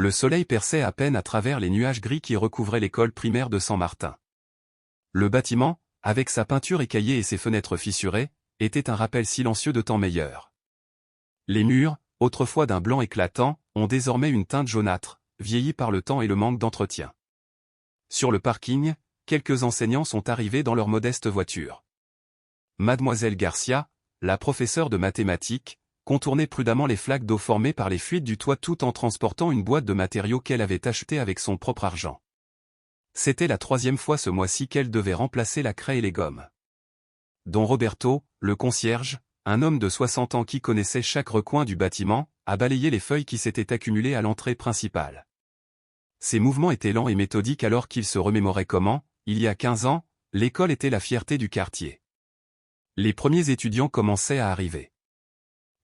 Le soleil perçait à peine à travers les nuages gris qui recouvraient l'école primaire de Saint-Martin. Le bâtiment, avec sa peinture écaillée et ses fenêtres fissurées, était un rappel silencieux de temps meilleurs. Les murs, autrefois d'un blanc éclatant, ont désormais une teinte jaunâtre, vieillie par le temps et le manque d'entretien. Sur le parking, quelques enseignants sont arrivés dans leur modeste voiture. Mademoiselle Garcia, la professeure de mathématiques, contournait prudemment les flaques d'eau formées par les fuites du toit tout en transportant une boîte de matériaux qu'elle avait achetée avec son propre argent. C'était la 3e fois ce mois-ci qu'elle devait remplacer la craie et les gommes. Don Roberto, le concierge, un homme de 60 ans qui connaissait chaque recoin du bâtiment, a balayé les feuilles qui s'étaient accumulées à l'entrée principale. Ses mouvements étaient lents et méthodiques alors qu'il se remémorait comment, il y a 15 ans, l'école était la fierté du quartier. Les premiers étudiants commençaient à arriver.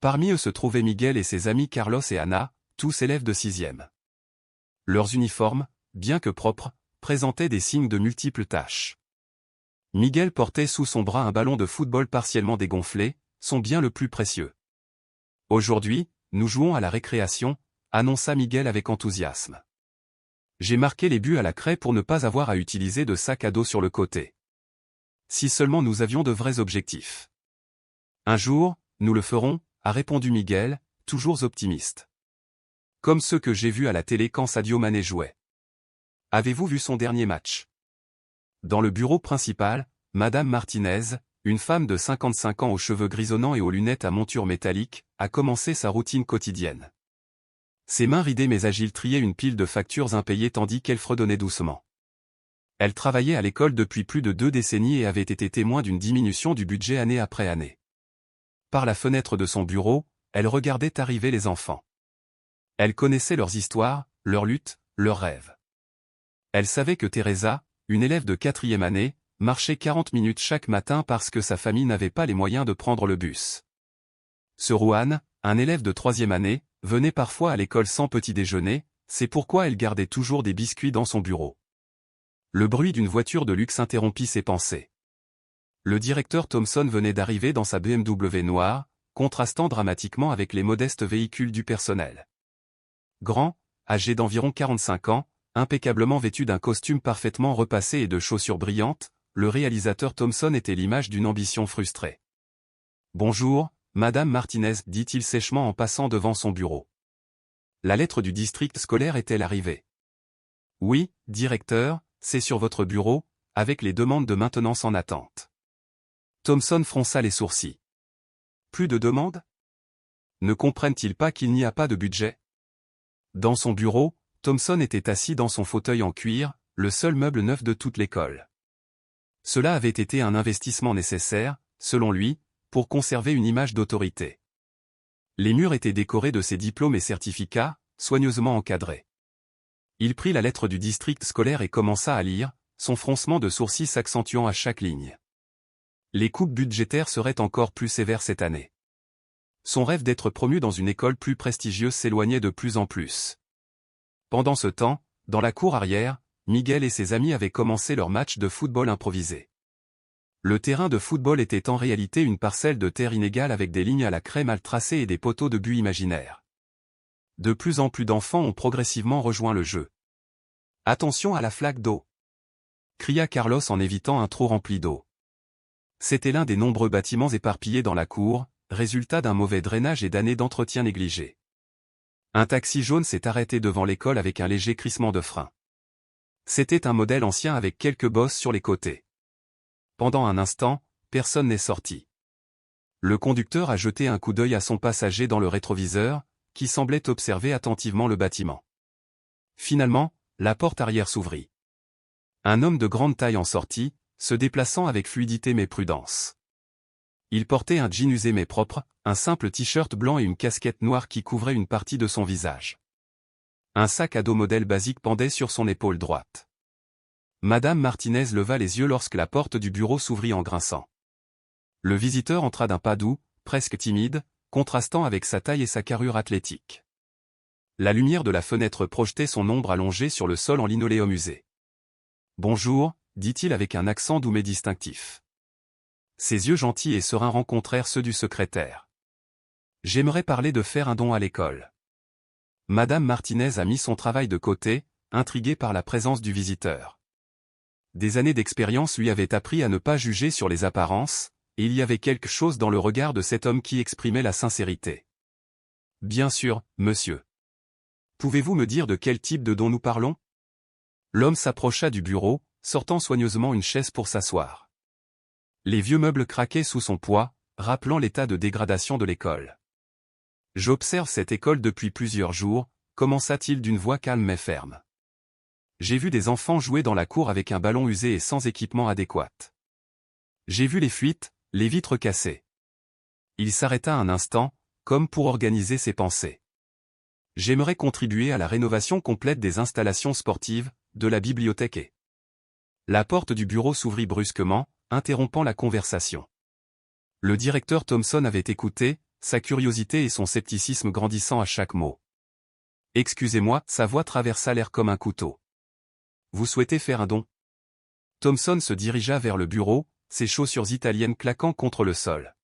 Parmi eux se trouvaient Miguel et ses amis Carlos et Ana, tous élèves de 6e. Leurs uniformes, bien que propres, présentaient des signes de multiples taches. Miguel portait sous son bras un ballon de football partiellement dégonflé, son bien le plus précieux. « Aujourd'hui, nous jouons à la récréation », annonça Miguel avec enthousiasme. « J'ai marqué les buts à la craie pour ne pas avoir à utiliser de sac à dos sur le côté. Si seulement nous avions de vrais objectifs. »« Un jour, nous le ferons », a répondu Miguel, toujours optimiste. « Comme ceux que j'ai vus à la télé quand Sadio Mané jouait. » « Avez-vous vu son dernier match ?» Dans le bureau principal, Madame Martinez, une femme de 55 ans aux cheveux grisonnants et aux lunettes à monture métallique, a commencé sa routine quotidienne. Ses mains ridées mais agiles triaient une pile de factures impayées tandis qu'elle fredonnait doucement. Elle travaillait à l'école depuis plus de 2 décennies et avait été témoin d'une diminution du budget année après année. Par la fenêtre de son bureau, elle regardait arriver les enfants. Elle connaissait leurs histoires, leurs luttes, leurs rêves. Elle savait que Teresa, une élève de 4e année, marchait 40 minutes chaque matin parce que sa famille n'avait pas les moyens de prendre le bus. Ce Juan, un élève de 3e année, venait parfois à l'école sans petit déjeuner, c'est pourquoi elle gardait toujours des biscuits dans son bureau. Le bruit d'une voiture de luxe interrompit ses pensées. Le directeur Thompson venait d'arriver dans sa BMW noire, contrastant dramatiquement avec les modestes véhicules du personnel. Grand, âgé d'environ 45 ans, impeccablement vêtu d'un costume parfaitement repassé et de chaussures brillantes, le réalisateur Thompson était l'image d'une ambition frustrée. « Bonjour, Madame Martinez, dit-il sèchement en passant devant son bureau. La lettre du district scolaire est-elle arrivée ? Oui, directeur, c'est sur votre bureau, avec les demandes de maintenance en attente. Thompson fronça les sourcils. Plus de demandes ? Ne comprennent-ils pas qu'il n'y a pas de budget ? Dans son bureau, Thompson était assis dans son fauteuil en cuir, le seul meuble neuf de toute l'école. Cela avait été un investissement nécessaire, selon lui, pour conserver une image d'autorité. Les murs étaient décorés de ses diplômes et certificats, soigneusement encadrés. Il prit la lettre du district scolaire et commença à lire, son froncement de sourcils s'accentuant à chaque ligne. Les coupes budgétaires seraient encore plus sévères cette année. Son rêve d'être promu dans une école plus prestigieuse s'éloignait de plus en plus. Pendant ce temps, dans la cour arrière, Miguel et ses amis avaient commencé leur match de football improvisé. Le terrain de football était en réalité une parcelle de terre inégale avec des lignes à la craie mal tracées et des poteaux de but imaginaires. De plus en plus d'enfants ont progressivement rejoint le jeu. « Attention à la flaque d'eau !» cria Carlos en évitant un trou rempli d'eau. C'était l'un des nombreux bâtiments éparpillés dans la cour, résultat d'un mauvais drainage et d'années d'entretien négligé. Un taxi jaune s'est arrêté devant l'école avec un léger crissement de frein. C'était un modèle ancien avec quelques bosses sur les côtés. Pendant un instant, personne n'est sorti. Le conducteur a jeté un coup d'œil à son passager dans le rétroviseur, qui semblait observer attentivement le bâtiment. Finalement, la porte arrière s'ouvrit. Un homme de grande taille en sortit, se déplaçant avec fluidité mais prudence. Il portait un jean usé mais propre, un simple t-shirt blanc et une casquette noire qui couvrait une partie de son visage. Un sac à dos modèle basique pendait sur son épaule droite. Madame Martinez leva les yeux lorsque la porte du bureau s'ouvrit en grinçant. Le visiteur entra d'un pas doux, presque timide, contrastant avec sa taille et sa carrure athlétique. La lumière de la fenêtre projetait son ombre allongée sur le sol en linoléum usé. « Bonjour », dit-il avec un accent doux mais distinctif. Ses yeux gentils et sereins rencontrèrent ceux du secrétaire. « J'aimerais parler de faire un don à l'école. » Madame Martinez a mis son travail de côté, intriguée par la présence du visiteur. Des années d'expérience lui avaient appris à ne pas juger sur les apparences, et il y avait quelque chose dans le regard de cet homme qui exprimait la sincérité. Bien sûr, monsieur. Pouvez-vous me dire de quel type de don nous parlons? L'homme s'approcha du bureau, sortant soigneusement une chaise pour s'asseoir. Les vieux meubles craquaient sous son poids, rappelant l'état de dégradation de l'école. J'observe cette école depuis plusieurs jours, commença-t-il d'une voix calme mais ferme. J'ai vu des enfants jouer dans la cour avec un ballon usé et sans équipement adéquat. J'ai vu les fuites, les vitres cassées. Il s'arrêta un instant, comme pour organiser ses pensées. J'aimerais contribuer à la rénovation complète des installations sportives, de la bibliothèque et... La porte du bureau s'ouvrit brusquement, interrompant la conversation. Le directeur Thompson avait écouté, sa curiosité et son scepticisme grandissant à chaque mot. « Excusez-moi » sa voix traversa l'air comme un couteau. « Vous souhaitez faire un don ?» Thompson se dirigea vers le bureau, ses chaussures italiennes claquant contre le sol.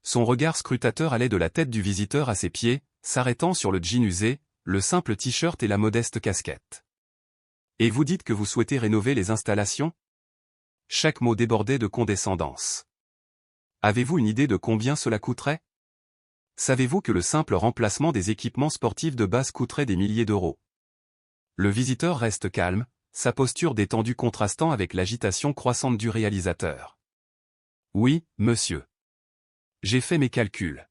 Son regard scrutateur allait de la tête du visiteur à ses pieds, s'arrêtant sur le jean usé, le simple t-shirt et la modeste casquette. « Et vous dites que vous souhaitez rénover les installations ?» Chaque mot débordait de condescendance. « Avez-vous une idée de combien cela coûterait ? Savez-vous que le simple remplacement des équipements sportifs de base coûterait des milliers d'euros ?» Le visiteur reste calme, sa posture détendue contrastant avec l'agitation croissante du réalisateur. « Oui, monsieur. J'ai fait mes calculs.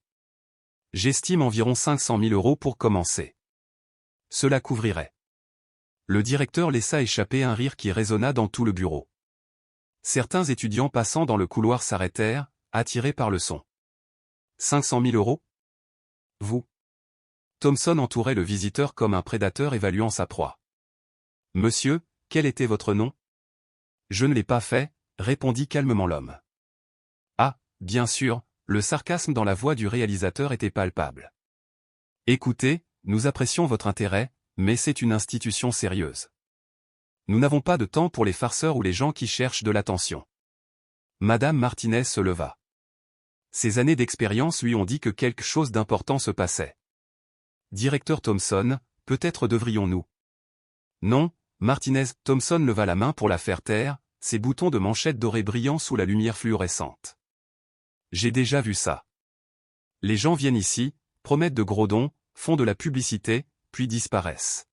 J'estime environ 500 000 euros pour commencer. Cela couvrirait. » Le directeur laissa échapper un rire qui résonna dans tout le bureau. Certains étudiants passant dans le couloir s'arrêtèrent, attirés par le son. 500 000 euros? Vous? Thompson entourait le visiteur comme un prédateur évaluant sa proie. Monsieur, quel était votre nom? Je ne l'ai pas fait, répondit calmement l'homme. Ah, bien sûr, le sarcasme dans la voix du réalisateur était palpable. Écoutez, nous apprécions votre intérêt, mais c'est une institution sérieuse. Nous n'avons pas de temps pour les farceurs ou les gens qui cherchent de l'attention. Madame Martinez se leva. Ses années d'expérience lui ont dit que quelque chose d'important se passait. Directeur Thompson, peut-être devrions-nous. Non, Martinez. Thompson leva la main pour la faire taire, ses boutons de manchette dorés brillant sous la lumière fluorescente. J'ai déjà vu ça. Les gens viennent ici, promettent de gros dons, font de la publicité, puis disparaissent.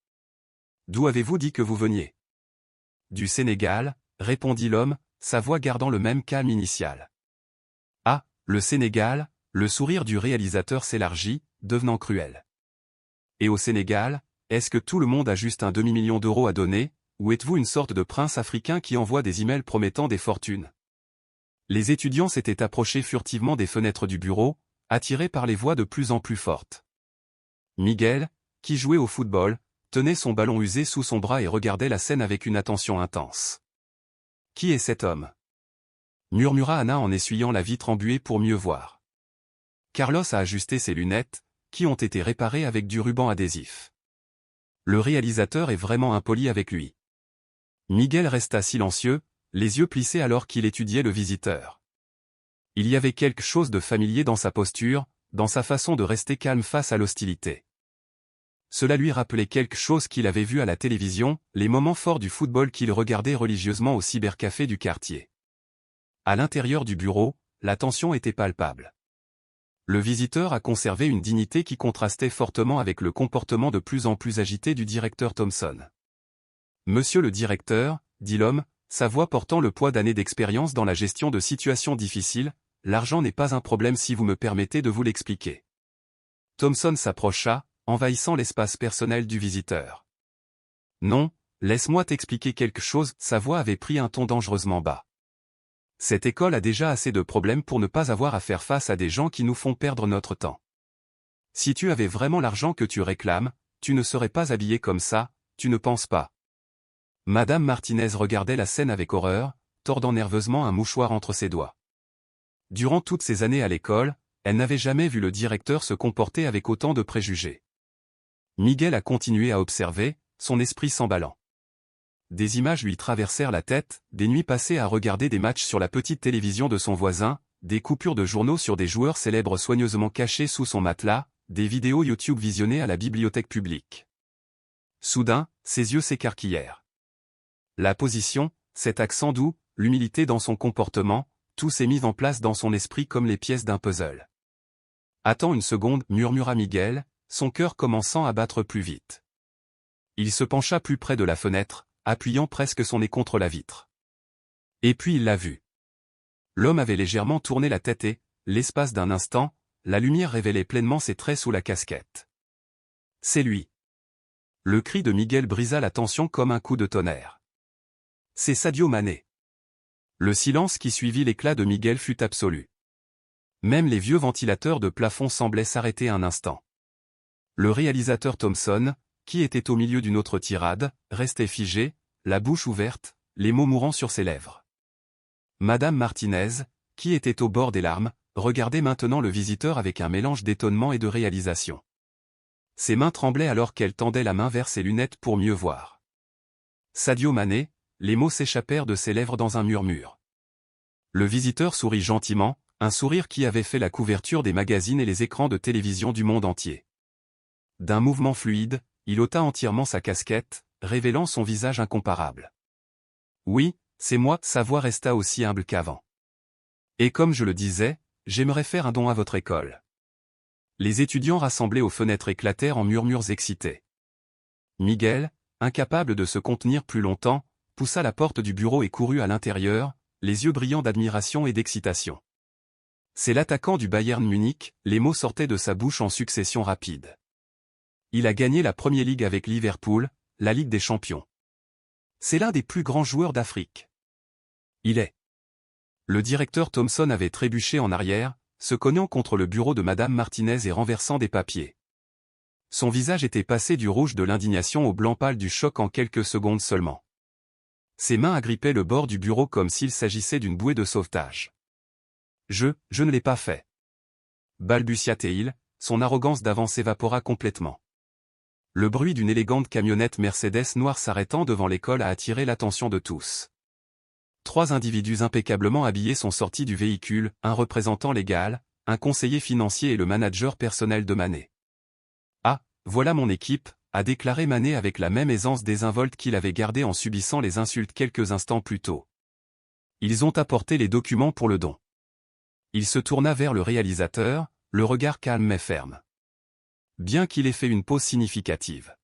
D'où avez-vous dit que vous veniez? Du Sénégal, répondit l'homme, sa voix gardant le même calme initial. Ah, le Sénégal, le sourire du réalisateur s'élargit, devenant cruel. Et au Sénégal, est-ce que tout le monde a juste un demi-million d'euros à donner, ou êtes-vous une sorte de prince africain qui envoie des emails promettant des fortunes? Les étudiants s'étaient approchés furtivement des fenêtres du bureau, attirés par les voix de plus en plus fortes. Miguel, qui jouait au football, tenait son ballon usé sous son bras et regardait la scène avec une attention intense. « Qui est cet homme » murmura Anna en essuyant la vitre embuée pour mieux voir. Carlos a ajusté ses lunettes, qui ont été réparées avec du ruban adhésif. Le réalisateur est vraiment impoli avec lui. Miguel resta silencieux, les yeux plissés alors qu'il étudiait le visiteur. Il y avait quelque chose de familier dans sa posture, dans sa façon de rester calme face à l'hostilité. Cela lui rappelait quelque chose qu'il avait vu à la télévision, les moments forts du football qu'il regardait religieusement au cybercafé du quartier. À l'intérieur du bureau, la tension était palpable. Le visiteur a conservé une dignité qui contrastait fortement avec le comportement de plus en plus agité du directeur Thompson. « Monsieur le directeur, » dit l'homme, sa voix portant le poids d'années d'expérience dans la gestion de situations difficiles, « l'argent n'est pas un problème si vous me permettez de vous l'expliquer. » Thompson s'approcha, envahissant l'espace personnel du visiteur. « Non, laisse-moi t'expliquer quelque chose. » Sa voix avait pris un ton dangereusement bas. Cette école a déjà assez de problèmes pour ne pas avoir à faire face à des gens qui nous font perdre notre temps. Si tu avais vraiment l'argent que tu réclames, tu ne serais pas habillé comme ça, tu ne penses pas? Madame Martinez regardait la scène avec horreur, tordant nerveusement un mouchoir entre ses doigts. Durant toutes ces années à l'école, elle n'avait jamais vu le directeur se comporter avec autant de préjugés. Miguel a continué à observer, son esprit s'emballant. Des images lui traversèrent la tête, des nuits passées à regarder des matchs sur la petite télévision de son voisin, des coupures de journaux sur des joueurs célèbres soigneusement cachés sous son matelas, des vidéos YouTube visionnées à la bibliothèque publique. Soudain, ses yeux s'écarquillèrent. La position, cet accent doux, l'humilité dans son comportement, tout s'est mis en place dans son esprit comme les pièces d'un puzzle. « Attends une seconde, » murmura Miguel, son cœur commençant à battre plus vite. Il se pencha plus près de la fenêtre, appuyant presque son nez contre la vitre. Et puis il l'a vu. L'homme avait légèrement tourné la tête et, l'espace d'un instant, la lumière révélait pleinement ses traits sous la casquette. C'est lui. Le cri de Miguel brisa la tension comme un coup de tonnerre. C'est Sadio Mané. Le silence qui suivit l'éclat de Miguel fut absolu. Même les vieux ventilateurs de plafond semblaient s'arrêter un instant. Le réalisateur Thompson, qui était au milieu d'une autre tirade, restait figé, la bouche ouverte, les mots mourant sur ses lèvres. Madame Martinez, qui était au bord des larmes, regardait maintenant le visiteur avec un mélange d'étonnement et de réalisation. Ses mains tremblaient alors qu'elle tendait la main vers ses lunettes pour mieux voir. Sadio Mané, les mots s'échappèrent de ses lèvres dans un murmure. Le visiteur sourit gentiment, un sourire qui avait fait la couverture des magazines et les écrans de télévision du monde entier. D'un mouvement fluide, il ôta entièrement sa casquette, révélant son visage incomparable. « Oui, c'est moi », sa voix resta aussi humble qu'avant. « Et comme je le disais, j'aimerais faire un don à votre école. » Les étudiants rassemblés aux fenêtres éclatèrent en murmures excités. Miguel, incapable de se contenir plus longtemps, poussa la porte du bureau et courut à l'intérieur, les yeux brillants d'admiration et d'excitation. « C'est l'attaquant du Bayern Munich », les mots sortaient de sa bouche en succession rapide. Il a gagné la Premier League avec Liverpool, la Ligue des Champions. C'est l'un des plus grands joueurs d'Afrique. Il est. Le directeur Thompson avait trébuché en arrière, se cognant contre le bureau de Madame Martinez et renversant des papiers. Son visage était passé du rouge de l'indignation au blanc pâle du choc en quelques secondes seulement. Ses mains agrippaient le bord du bureau comme s'il s'agissait d'une bouée de sauvetage. « Je ne l'ai pas fait. » balbutia-t-il, son arrogance d'avant s'évapora complètement. Le bruit d'une élégante camionnette Mercedes noire s'arrêtant devant l'école a attiré l'attention de tous. 3 individus impeccablement habillés sont sortis du véhicule, un représentant légal, un conseiller financier et le manager personnel de Mané. « Ah, voilà mon équipe », a déclaré Mané avec la même aisance désinvolte qu'il avait gardée en subissant les insultes quelques instants plus tôt. Ils ont apporté les documents pour le don. Il se tourna vers le réalisateur, le regard calme mais ferme. Bien qu'il ait fait une pause significative.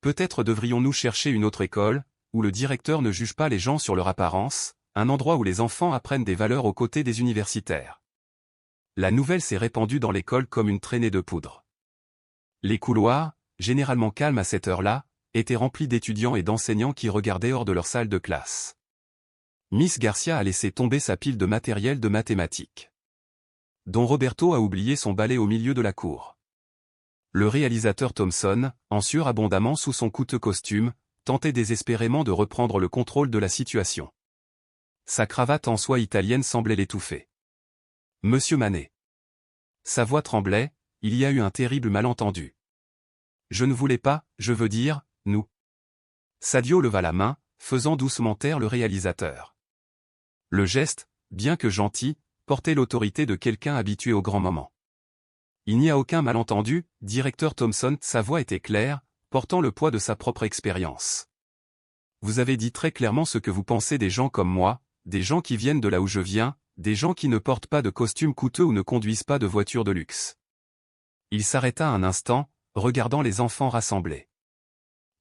Peut-être devrions-nous chercher une autre école, où le directeur ne juge pas les gens sur leur apparence, un endroit où les enfants apprennent des valeurs aux côtés des universitaires. La nouvelle s'est répandue dans l'école comme une traînée de poudre. Les couloirs, généralement calmes à cette heure-là, étaient remplis d'étudiants et d'enseignants qui regardaient hors de leur salle de classe. Miss Garcia a laissé tomber sa pile de matériel de mathématiques. Don Roberto a oublié son balai au milieu de la cour. Le réalisateur Thompson, en sueur abondamment sous son coûteux costume, tentait désespérément de reprendre le contrôle de la situation. Sa cravate en soie italienne semblait l'étouffer. « Monsieur Mané. » Sa voix tremblait, il y a eu un terrible malentendu. « Je ne voulais pas, je veux dire, nous. » Sadio leva la main, faisant doucement taire le réalisateur. Le geste, bien que gentil, portait l'autorité de quelqu'un habitué aux grands moments. « Il n'y a aucun malentendu, directeur Thompson », sa voix était claire, portant le poids de sa propre expérience. « Vous avez dit très clairement ce que vous pensez des gens comme moi, des gens qui viennent de là où je viens, des gens qui ne portent pas de costumes coûteux ou ne conduisent pas de voitures de luxe. » Il s'arrêta un instant, regardant les enfants rassemblés.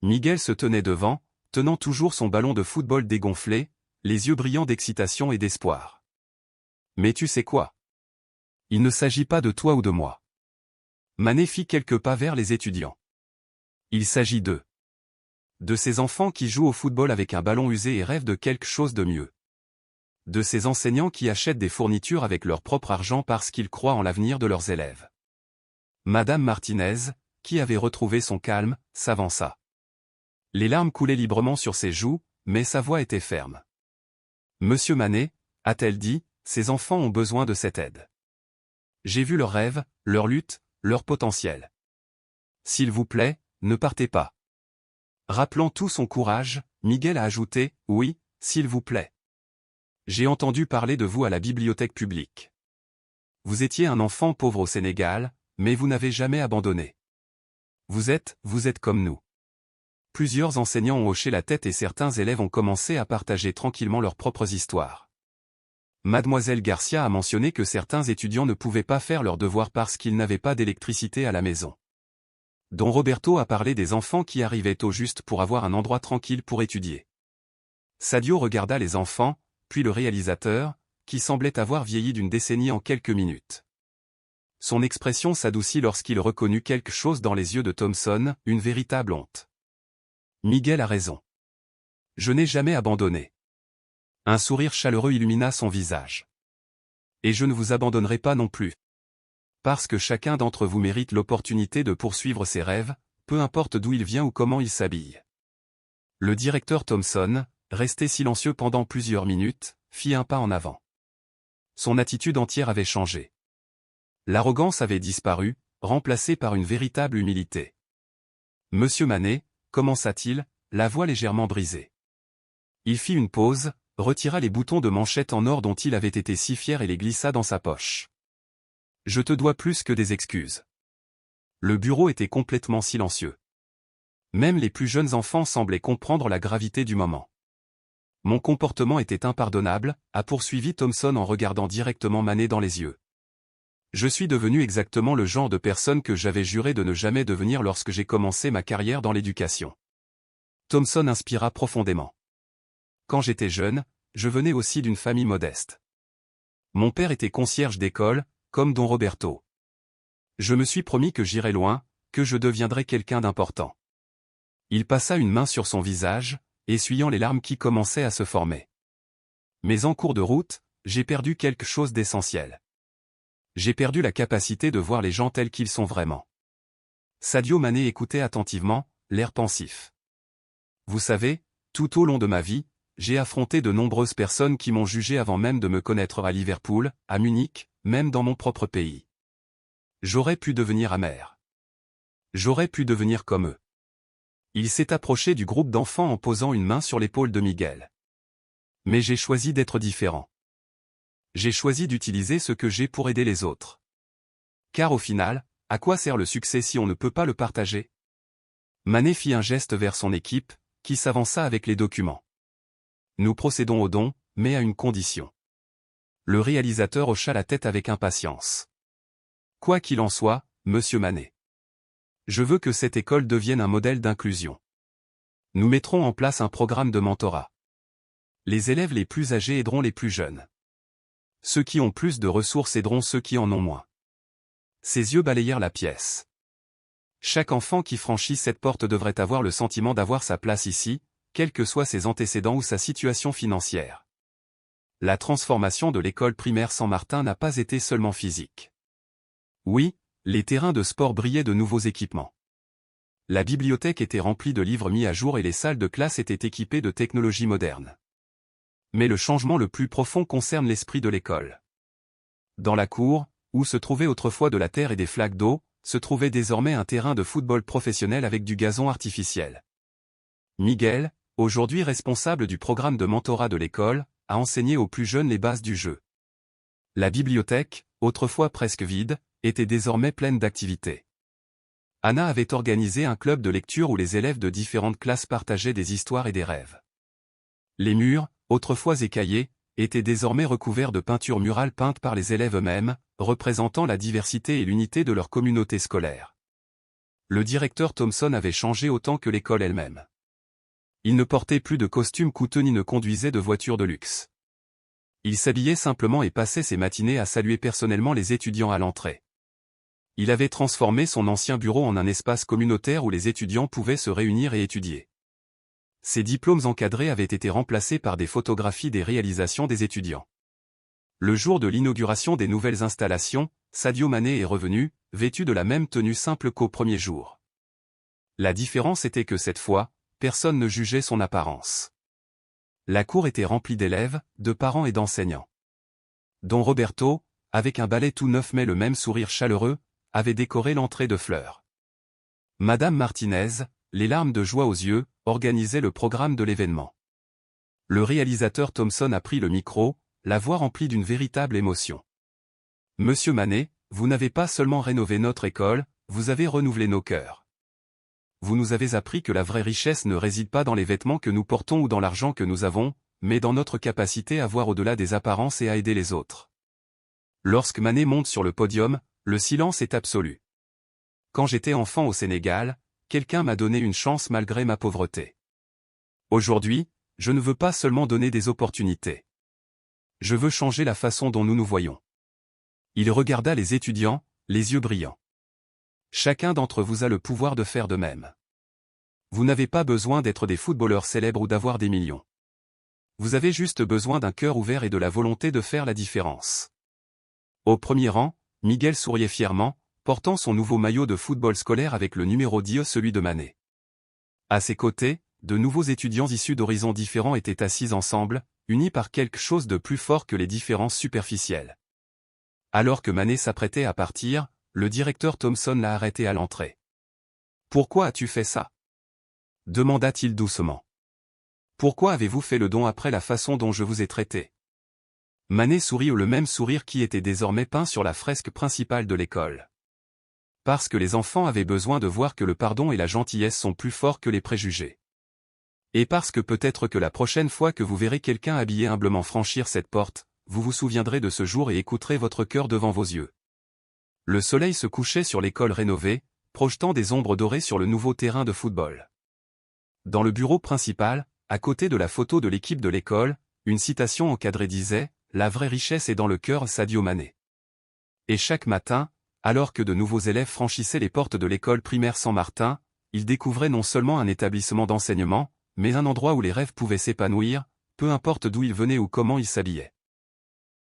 Miguel se tenait devant, tenant toujours son ballon de football dégonflé, les yeux brillants d'excitation et d'espoir. « Mais tu sais quoi? Il ne s'agit pas de toi ou de moi. » Mané fit quelques pas vers les étudiants. « Il s'agit d'eux. De ces enfants qui jouent au football avec un ballon usé et rêvent de quelque chose de mieux. De ces enseignants qui achètent des fournitures avec leur propre argent parce qu'ils croient en l'avenir de leurs élèves. » Madame Martinez, qui avait retrouvé son calme, s'avança. Les larmes coulaient librement sur ses joues, mais sa voix était ferme. « Monsieur Mané, » a-t-elle dit, « ces enfants ont besoin de cette aide. J'ai vu leurs rêves, leur lutte, leur potentiel. S'il vous plaît, ne partez pas. » Rappelant tout son courage, Miguel a ajouté, « Oui, s'il vous plaît. J'ai entendu parler de vous à la bibliothèque publique. Vous étiez un enfant pauvre au Sénégal, mais vous n'avez jamais abandonné. Vous êtes comme nous. Plusieurs enseignants ont hoché la tête et certains élèves ont commencé à partager tranquillement leurs propres histoires. Mademoiselle Garcia a mentionné que certains étudiants ne pouvaient pas faire leurs devoirs parce qu'ils n'avaient pas d'électricité à la maison. Don Roberto a parlé des enfants qui arrivaient au juste pour avoir un endroit tranquille pour étudier. Sadio regarda les enfants, puis le réalisateur, qui semblait avoir vieilli d'une décennie en quelques minutes. Son expression s'adoucit lorsqu'il reconnut quelque chose dans les yeux de Thompson, une véritable honte. Miguel a raison. Je n'ai jamais abandonné. Un sourire chaleureux illumina son visage. Et je ne vous abandonnerai pas non plus. Parce que chacun d'entre vous mérite l'opportunité de poursuivre ses rêves, peu importe d'où il vient ou comment il s'habille. Le directeur Thompson, resté silencieux pendant plusieurs minutes, fit un pas en avant. Son attitude entière avait changé. L'arrogance avait disparu, remplacée par une véritable humilité. Monsieur Manet, commença-t-il, la voix légèrement brisée. Il fit une pause, retira les boutons de manchette en or dont il avait été si fier et les glissa dans sa poche. Je te dois plus que des excuses. Le bureau était complètement silencieux. Même les plus jeunes enfants semblaient comprendre la gravité du moment. Mon comportement était impardonnable, a poursuivi Thompson en regardant directement Manet dans les yeux. Je suis devenu exactement le genre de personne que j'avais juré de ne jamais devenir lorsque j'ai commencé ma carrière dans l'éducation. Thompson inspira profondément. Quand j'étais jeune, je venais aussi d'une famille modeste. Mon père était concierge d'école, comme Don Roberto. Je me suis promis que j'irais loin, que je deviendrais quelqu'un d'important. Il passa une main sur son visage, essuyant les larmes qui commençaient à se former. Mais en cours de route, j'ai perdu quelque chose d'essentiel. J'ai perdu la capacité de voir les gens tels qu'ils sont vraiment. Sadio Mané écoutait attentivement, l'air pensif. Vous savez, tout au long de ma vie, j'ai affronté de nombreuses personnes qui m'ont jugé avant même de me connaître à Liverpool, à Munich, même dans mon propre pays. J'aurais pu devenir amer. J'aurais pu devenir comme eux. Il s'est approché du groupe d'enfants en posant une main sur l'épaule de Miguel. Mais j'ai choisi d'être différent. J'ai choisi d'utiliser ce que j'ai pour aider les autres. Car au final, à quoi sert le succès si on ne peut pas le partager? Manet fit un geste vers son équipe, qui s'avança avec les documents. Nous procédons au don, mais à une condition. Le réalisateur hocha la tête avec impatience. Quoi qu'il en soit, monsieur Manet. Je veux que cette école devienne un modèle d'inclusion. Nous mettrons en place un programme de mentorat. Les élèves les plus âgés aideront les plus jeunes. Ceux qui ont plus de ressources aideront ceux qui en ont moins. Ses yeux balayèrent la pièce. Chaque enfant qui franchit cette porte devrait avoir le sentiment d'avoir sa place ici, quels que soient ses antécédents ou sa situation financière. La transformation de l'école primaire Saint-Martin n'a pas été seulement physique. Oui, les terrains de sport brillaient de nouveaux équipements. La bibliothèque était remplie de livres mis à jour et les salles de classe étaient équipées de technologies modernes. Mais le changement le plus profond concerne l'esprit de l'école. Dans la cour, où se trouvait autrefois de la terre et des flaques d'eau, se trouvait désormais un terrain de football professionnel avec du gazon artificiel. Miguel, aujourd'hui responsable du programme de mentorat de l'école, a enseigné aux plus jeunes les bases du jeu. La bibliothèque, autrefois presque vide, était désormais pleine d'activités. Anna avait organisé un club de lecture où les élèves de différentes classes partageaient des histoires et des rêves. Les murs, autrefois écaillés, étaient désormais recouverts de peintures murales peintes par les élèves eux-mêmes, représentant la diversité et l'unité de leur communauté scolaire. Le directeur Thompson avait changé autant que l'école elle-même. Il ne portait plus de costumes coûteux ni ne conduisait de voitures de luxe. Il s'habillait simplement et passait ses matinées à saluer personnellement les étudiants à l'entrée. Il avait transformé son ancien bureau en un espace communautaire où les étudiants pouvaient se réunir et étudier. Ses diplômes encadrés avaient été remplacés par des photographies des réalisations des étudiants. Le jour de l'inauguration des nouvelles installations, Sadio Mané est revenu, vêtu de la même tenue simple qu'au premier jour. La différence était que cette fois, personne ne jugeait son apparence. La cour était remplie d'élèves, de parents et d'enseignants. Don Roberto, avec un balai tout neuf mais le même sourire chaleureux, avait décoré l'entrée de fleurs. Madame Martinez, les larmes de joie aux yeux, organisait le programme de l'événement. Le réalisateur Thompson a pris le micro, la voix remplie d'une véritable émotion. Monsieur Manet, vous n'avez pas seulement rénové notre école, vous avez renouvelé nos cœurs. Vous nous avez appris que la vraie richesse ne réside pas dans les vêtements que nous portons ou dans l'argent que nous avons, mais dans notre capacité à voir au-delà des apparences et à aider les autres. Lorsque Mané monte sur le podium, le silence est absolu. Quand j'étais enfant au Sénégal, quelqu'un m'a donné une chance malgré ma pauvreté. Aujourd'hui, je ne veux pas seulement donner des opportunités. Je veux changer la façon dont nous nous voyons. Il regarda les étudiants, les yeux brillants. Chacun d'entre vous a le pouvoir de faire de même. Vous n'avez pas besoin d'être des footballeurs célèbres ou d'avoir des millions. Vous avez juste besoin d'un cœur ouvert et de la volonté de faire la différence. Au premier rang, Miguel souriait fièrement, portant son nouveau maillot de football scolaire avec le numéro 10, celui de Mané. À ses côtés, de nouveaux étudiants issus d'horizons différents étaient assis ensemble, unis par quelque chose de plus fort que les différences superficielles. Alors que Mané s'apprêtait à partir, le directeur Thompson l'a arrêté à l'entrée. « Pourquoi as-tu fait ça » demanda-t-il doucement. « Pourquoi avez-vous fait le don après la façon dont je vous ai traité » Mané sourit le même sourire qui était désormais peint sur la fresque principale de l'école. Parce que les enfants avaient besoin de voir que le pardon et la gentillesse sont plus forts que les préjugés. Et parce que peut-être que la prochaine fois que vous verrez quelqu'un habillé humblement franchir cette porte, vous vous souviendrez de ce jour et écouterez votre cœur devant vos yeux. Le soleil se couchait sur l'école rénovée, projetant des ombres dorées sur le nouveau terrain de football. Dans le bureau principal, à côté de la photo de l'équipe de l'école, une citation encadrée disait « La vraie richesse est dans le cœur, Sadio Mané ». Et chaque matin, alors que de nouveaux élèves franchissaient les portes de l'école primaire Saint-Martin, ils découvraient non seulement un établissement d'enseignement, mais un endroit où les rêves pouvaient s'épanouir, peu importe d'où ils venaient ou comment ils s'habillaient.